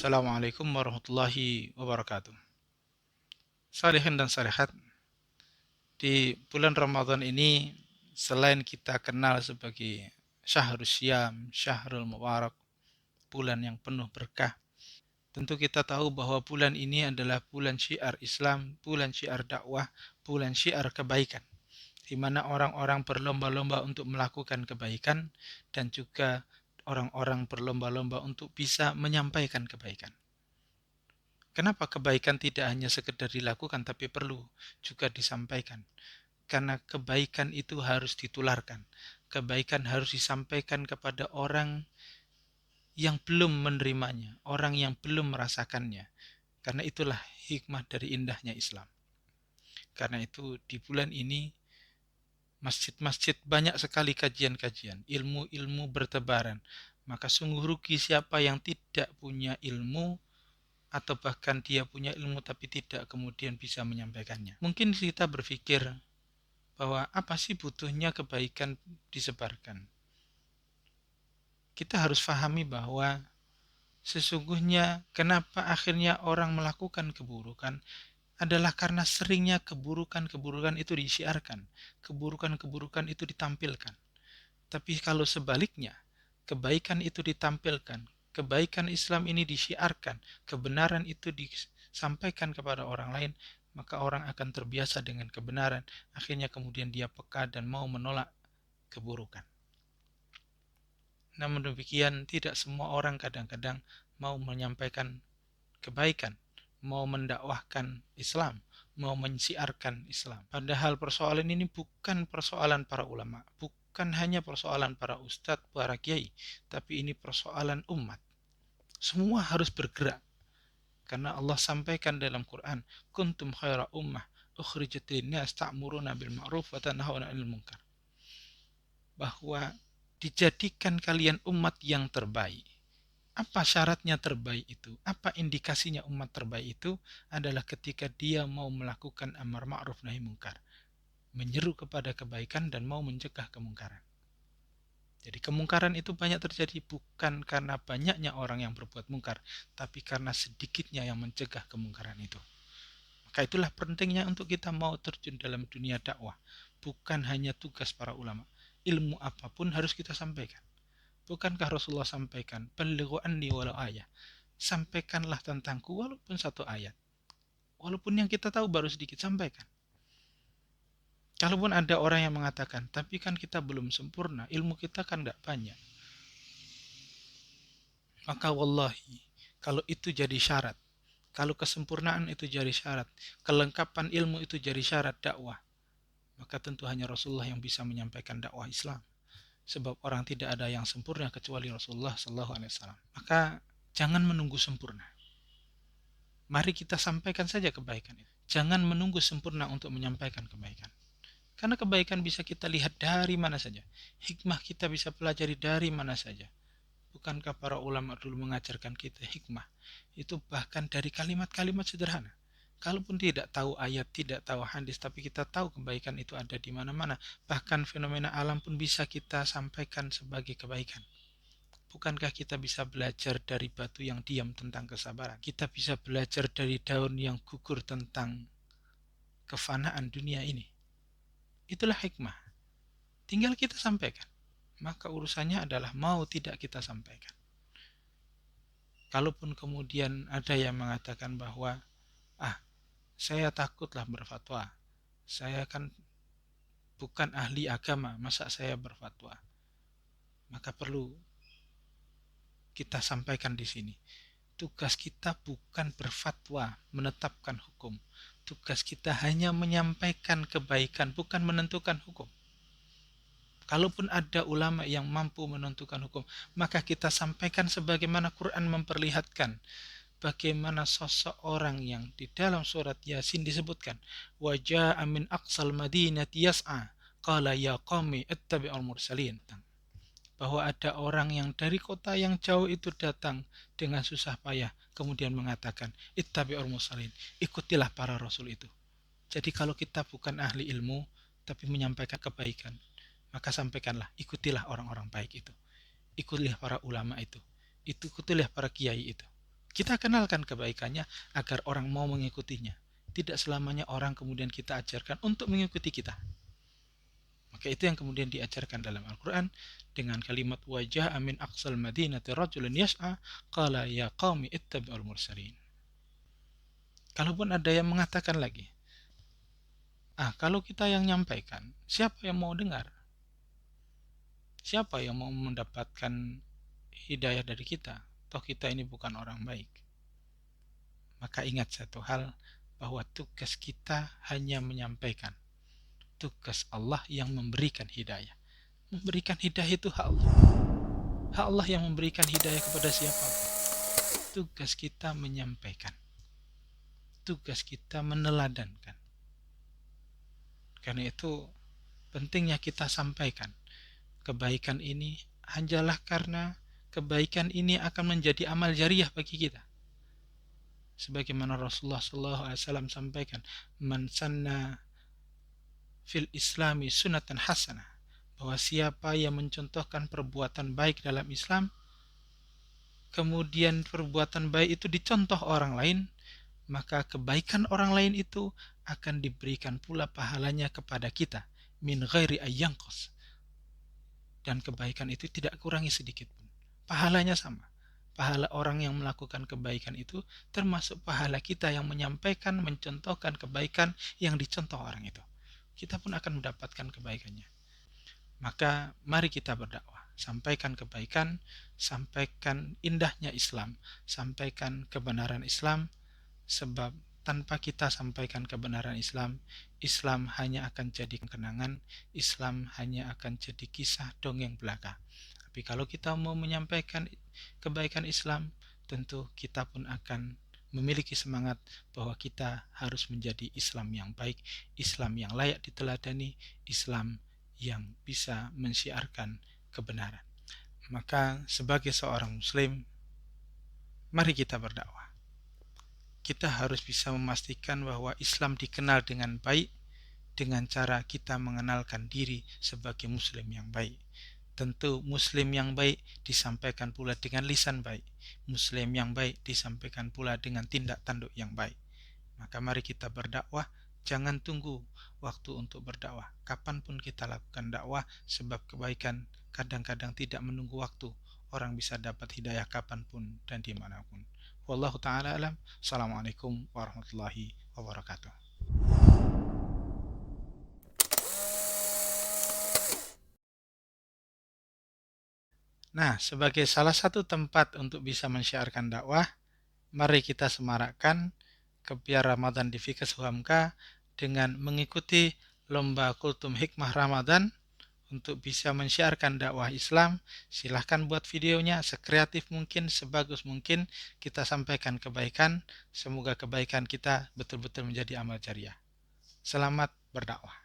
Assalamualaikum warahmatullahi wabarakatuh. Salihin dan salihat, di bulan Ramadan ini selain kita kenal sebagai Syahrul Syam, Syahrul Mubarak, bulan yang penuh berkah, tentu kita tahu bahwa bulan ini adalah bulan syiar Islam, bulan syiar dakwah, bulan syiar kebaikan, di mana orang-orang berlomba-lomba untuk melakukan kebaikan dan juga orang-orang berlomba-lomba untuk bisa menyampaikan kebaikan. Kenapa kebaikan tidak hanya sekedar dilakukan tapi perlu juga disampaikan? Karena kebaikan itu harus ditularkan. Kebaikan harus disampaikan kepada orang yang belum menerimanya, orang yang belum merasakannya. Karena itulah hikmah dari indahnya Islam. Karena itu di bulan ini masjid-masjid banyak sekali kajian-kajian, ilmu-ilmu bertebaran. Maka sungguh rugi siapa yang tidak punya ilmu atau bahkan dia punya ilmu tapi tidak kemudian bisa menyampaikannya. Mungkin kita berpikir bahwa apa sih butuhnya kebaikan disebarkan. Kita harus pahami bahwa sesungguhnya kenapa akhirnya orang melakukan keburukan adalah karena seringnya keburukan-keburukan itu disiarkan, keburukan-keburukan itu ditampilkan. Tapi kalau sebaliknya, kebaikan itu ditampilkan, kebaikan Islam ini disiarkan, kebenaran itu disampaikan kepada orang lain, maka orang akan terbiasa dengan kebenaran, akhirnya kemudian dia peka dan mau menolak keburukan. Namun demikian, tidak semua orang kadang-kadang mau menyampaikan kebaikan, mau mendakwahkan Islam, mau mensiarkan Islam. Padahal persoalan ini bukan persoalan para ulama, bukan hanya persoalan para ustadz, para kiai, tapi ini persoalan umat. Semua harus bergerak. Karena Allah sampaikan dalam Quran, kuntum khaira ummah ukhrijat linnas ta'muruna bil ma'ruf wa tanhauna 'anil munkar. Bahwa dijadikan kalian umat yang terbaik. Apa syaratnya terbaik itu? Apa indikasinya umat terbaik itu? Adalah ketika dia mau melakukan amar ma'ruf nahi munkar, menyeru kepada kebaikan dan mau mencegah kemungkaran. Jadi kemungkaran itu banyak terjadi bukan karena banyaknya orang yang berbuat mungkar, tapi karena sedikitnya yang mencegah kemungkaran itu. Maka itulah pentingnya untuk kita mau terjun dalam dunia dakwah. Bukan hanya tugas para ulama. Ilmu apapun harus kita sampaikan. Bukankah Rasulullah sampaikan, "Ballighu anni walau ayah." Sampaikanlah tentangku walaupun satu ayat. Walaupun yang kita tahu baru sedikit, sampaikan. Kalaupun ada orang yang mengatakan, tapi kan kita belum sempurna, ilmu kita kan tidak banyak. Maka wallahi, kalau itu jadi syarat, kalau kesempurnaan itu jadi syarat, kelengkapan ilmu itu jadi syarat dakwah, maka tentu hanya Rasulullah yang bisa menyampaikan dakwah Islam. Sebab orang tidak ada yang sempurna kecuali Rasulullah SAW. Maka jangan menunggu sempurna. Mari kita sampaikan saja kebaikan itu. Jangan menunggu sempurna untuk menyampaikan kebaikan. Karena kebaikan bisa kita lihat dari mana saja. Hikmah kita bisa pelajari dari mana saja. Bukankah para ulama dulu mengajarkan kita hikmah? Itu bahkan dari kalimat-kalimat sederhana. Kalaupun tidak tahu ayat, tidak tahu hadis, tapi kita tahu kebaikan itu ada di mana-mana. Bahkan fenomena alam pun bisa kita sampaikan sebagai kebaikan. Bukankah kita bisa belajar dari batu yang diam tentang kesabaran? Kita bisa belajar dari daun yang gugur tentang kefanaan dunia ini. Itulah hikmah. Tinggal kita sampaikan. Maka urusannya adalah mau tidak kita sampaikan. Kalaupun kemudian ada yang mengatakan bahwa saya takutlah berfatwa. Saya kan bukan ahli agama, masa saya berfatwa? Maka perlu kita sampaikan di sini. Tugas kita bukan berfatwa, menetapkan hukum. Tugas kita hanya menyampaikan kebaikan, bukan menentukan hukum. Kalaupun ada ulama yang mampu menentukan hukum, maka kita sampaikan sebagaimana Quran memperlihatkan. Bagaimana sosok orang yang di dalam surat Yasin disebutkan. Wajah amin aqsal madinati yas'a. Qala ya qawmi ittabi'ul mursalin. Bahwa ada orang yang dari kota yang jauh itu datang dengan susah payah, kemudian mengatakan, ittabi'ul mursalin, ikutilah para rasul itu. Jadi kalau kita bukan ahli ilmu, tapi menyampaikan kebaikan, maka sampaikanlah, ikutilah orang-orang baik itu. Ikutilah para ulama itu. Ikutilah para kiai itu. Kita kenalkan kebaikannya agar orang mau mengikutinya. Tidak selamanya orang kemudian kita ajarkan untuk mengikuti kita. Maka itu yang kemudian diajarkan dalam Al-Quran dengan kalimat wajah amin aqsal madinati rajulun yas'a qala ya qaumi ittabi'ul mursalin. Kalaupun ada yang mengatakan lagi, kalau kita yang nyampaikan, siapa yang mau dengar? Siapa yang mau mendapatkan hidayah dari kita? Toh kita ini bukan orang baik. Maka ingat satu hal, bahwa tugas kita hanya menyampaikan. Tugas Allah yang memberikan hidayah. Memberikan hidayah itu hak Allah. Hak Allah yang memberikan hidayah kepada siapapun. Tugas kita menyampaikan. Tugas kita meneladankan. Karena itu pentingnya kita sampaikan. Kebaikan ini hanyalah karena kebaikan ini akan menjadi amal jariah bagi kita. Sebagaimana Rasulullah SAW sampaikan, man sanna fil islami sunatan hasanah, bahwa siapa yang mencontohkan perbuatan baik dalam Islam, kemudian perbuatan baik itu dicontoh orang lain, maka kebaikan orang lain itu akan diberikan pula pahalanya kepada kita, min ghairi ayyangqas. Dan kebaikan itu tidak kurangi sedikit pun. Pahalanya sama. Pahala orang yang melakukan kebaikan itu termasuk pahala kita yang menyampaikan, mencontohkan kebaikan yang dicontoh orang itu. Kita pun akan mendapatkan kebaikannya. Maka mari kita berdakwah, sampaikan kebaikan, sampaikan indahnya Islam, sampaikan kebenaran Islam, sebab tanpa kita sampaikan kebenaran Islam, Islam hanya akan jadi kenangan, Islam hanya akan jadi kisah dongeng belaka. Tapi kalau kita mau menyampaikan kebaikan Islam, tentu kita pun akan memiliki semangat bahwa kita harus menjadi Islam yang baik, Islam yang layak diteladani, Islam yang bisa mensiarkan kebenaran. Maka sebagai seorang muslim, mari kita berdakwah. Kita harus bisa memastikan bahwa Islam dikenal dengan baik dengan cara kita mengenalkan diri sebagai muslim yang baik. Tentu muslim yang baik disampaikan pula dengan lisan baik. Muslim yang baik disampaikan pula dengan tindak tanduk yang baik. Maka mari kita berdakwah, jangan tunggu waktu untuk berdakwah. Kapanpun kita lakukan dakwah, sebab kebaikan kadang-kadang tidak menunggu waktu. Orang bisa dapat hidayah kapanpun dan dimanapun. Wallahu ta'ala alam. Assalamualaikum warahmatullahi wabarakatuh. Nah, sebagai salah satu tempat untuk bisa mensyiarkan dakwah, mari kita semarakkan kebiar Ramadan di Fikes Huamka dengan mengikuti lomba kultum hikmah Ramadan untuk bisa mensyiarkan dakwah Islam. Silahkan buat videonya sekreatif mungkin, sebagus mungkin, kita sampaikan kebaikan. Semoga kebaikan kita betul-betul menjadi amal jariah. Selamat berdakwah.